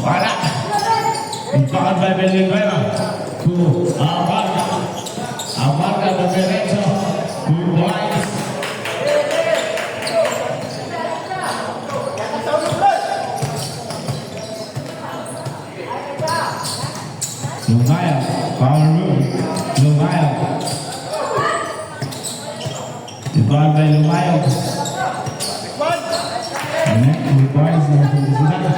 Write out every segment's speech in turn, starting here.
Wala. Impakan by Venezuela. To Amarga. Amarga de derecho. 2 points. Lumaya. Power move. Lumaya. Impakan by Lumaya. Ini 2 points na Venezuela.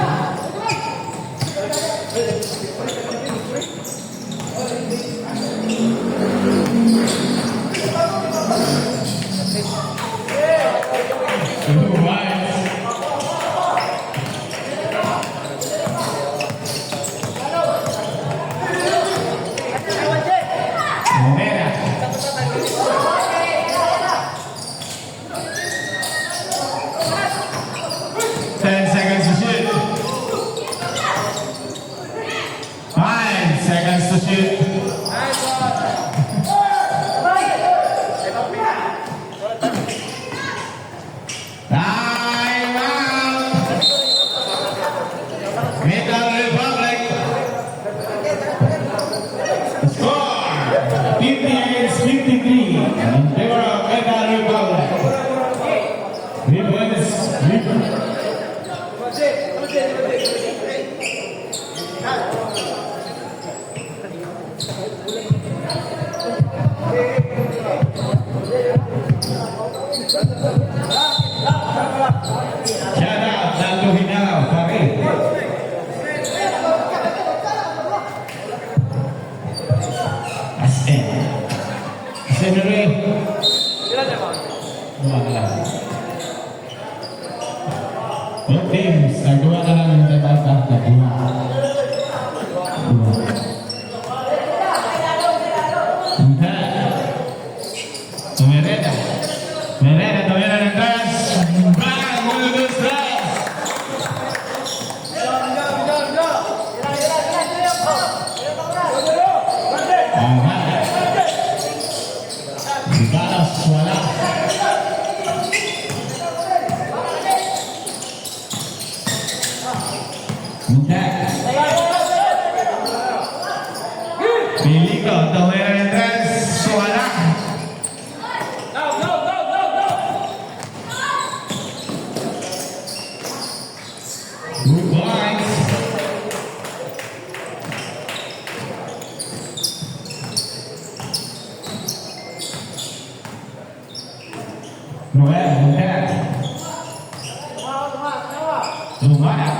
Lumaya.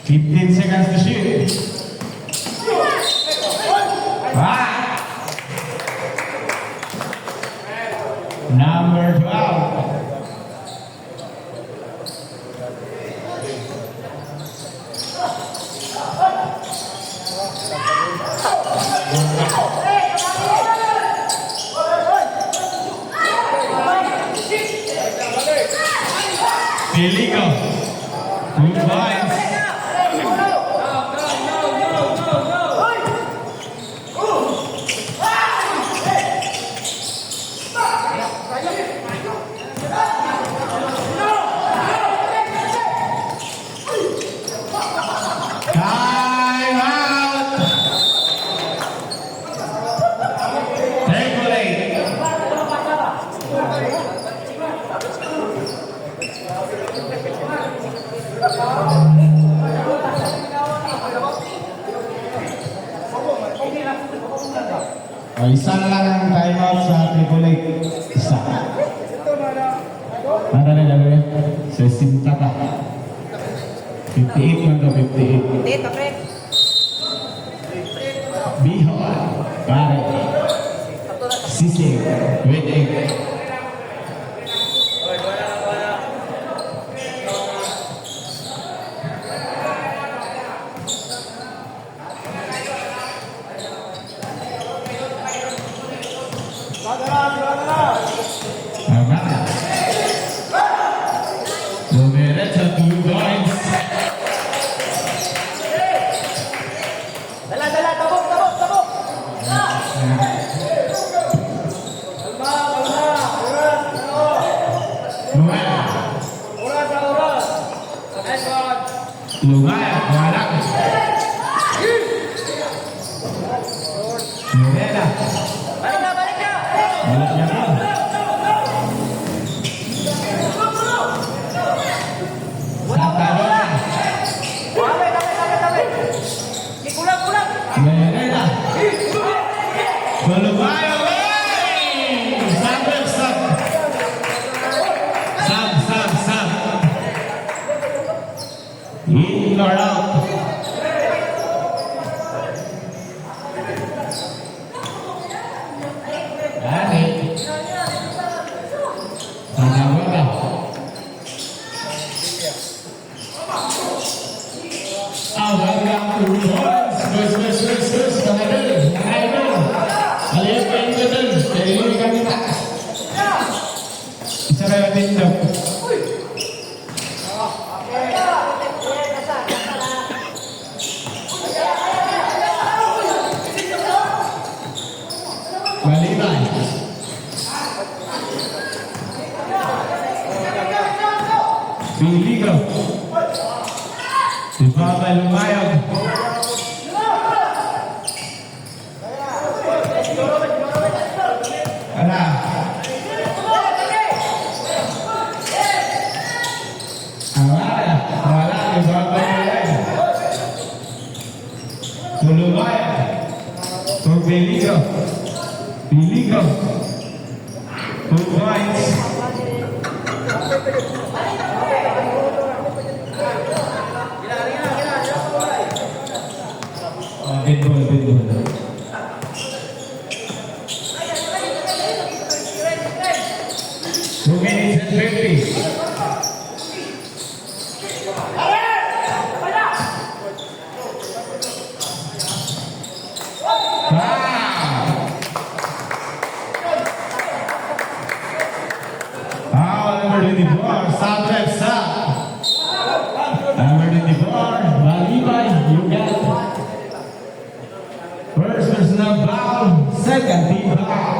15 seconds to shoot. Number 12. Pelico. Good points. Time out. Thankfully. Isa na lang ang time out sa Triple A. Isa. Ano na gagawin? 60 ka. 58 man to, 58. Bihon. Pare. Sisig. With egg. Lumiretso 2 points. Dala, tabok. Lumayan, wala. Morena. Balik na! Balik niya po. Santa Rosa. Tabi! Kulang! Morena. Lumayan. Stop. In or out. Dani. Santa Rosa. Welcome to Gus. Tangadol. Alias pa yung gadol. Kaya yung gamita. Isa na natin daw. Balibay. Biligo. Si Papa Lumayog. Ana. Wala si Papa Lumayog. Lumayog. Kung Biligo. 2 points. Good ball. 2 minutes and 50. Number 24, Sab. Number 24, Balibay, you got first personal foul, second team foul.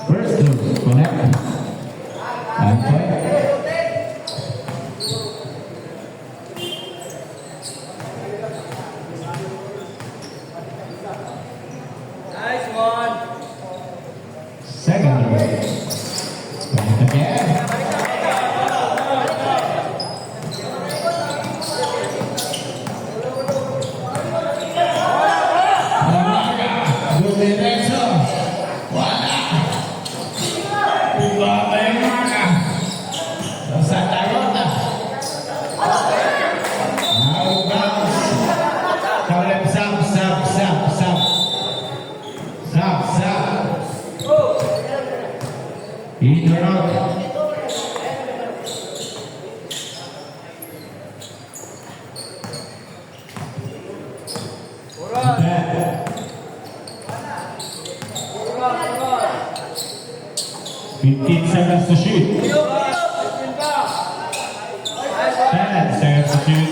First two, connect. And point. Second row. Point again. Dumiretso. Wala. Ibaba yung maka. Sa Tarota. Out of bounds. Kalem Sab. In or out. Fifteen seconds to shoot. 10 seconds to shoot.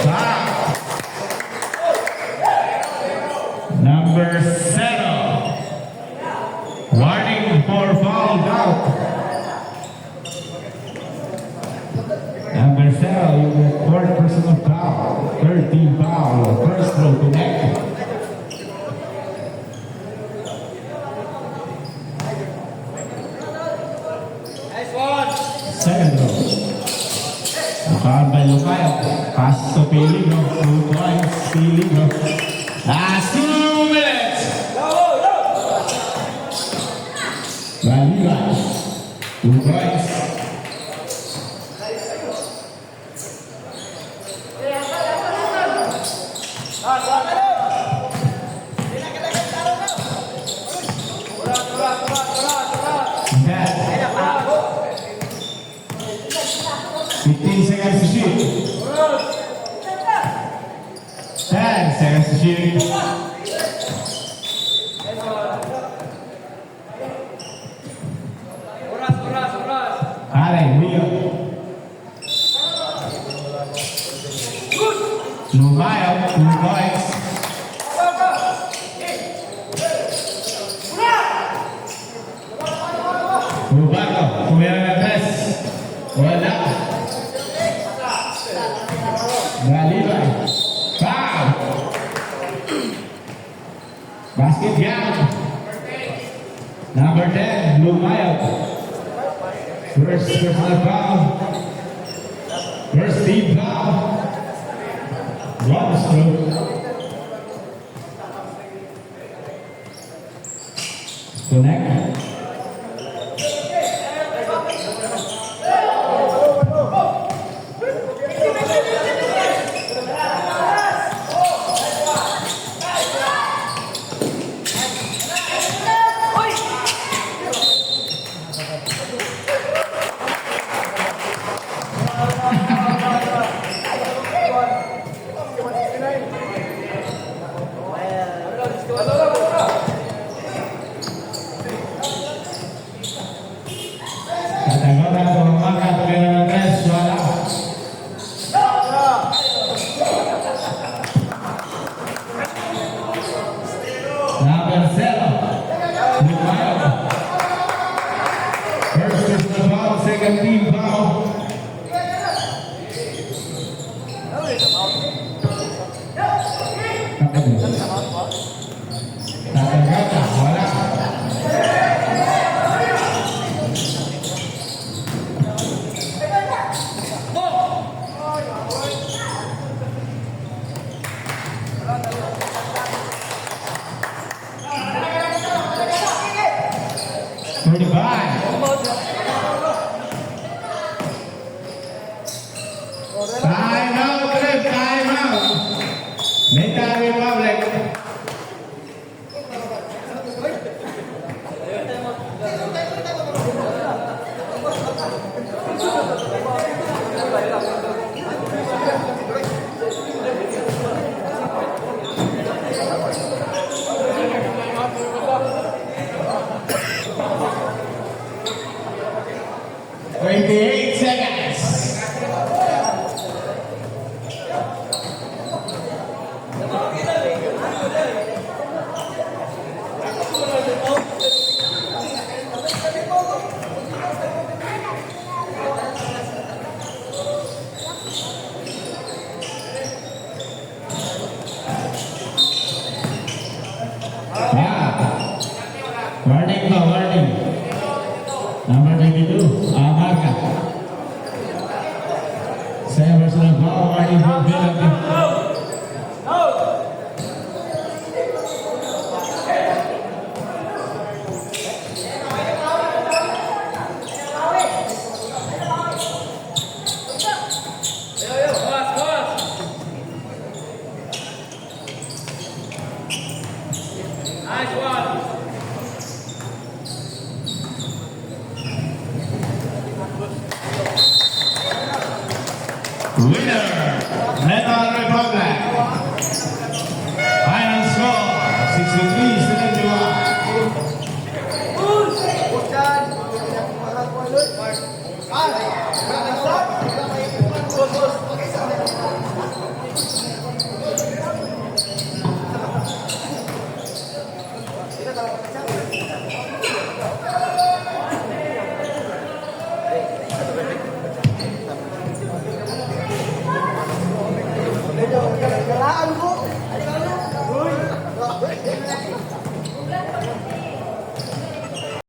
Foul. Number 7. Warning for foul out. Number 7, you get fourth personal foul. 13 foul. First row connect. Second row. Foul by Lumayo. Pass to Piligo. 2 points. Piligo. Last 2 minutes. Balibay. 2 points. Fifteen seconds to shoot. 10 seconds to shoot. Lumayo, 2 points. Rubato, tumira ng 3. Wala. Galibay. Foul. Basket down. Number 10, Lumayo. First personal foul. First team foul. One stroke. Connect. Kategori pemakan tumira ng 3. Wala. Number 0, Lumayo. First personal foul, second team foul. Tatagata, wala. Time out, Cliff. Time out. Natal Republic. Twenty-eight seconds. Warning ba, warning. Number 22, Amarga. Saya personal foul, warning for penalty. Nice one.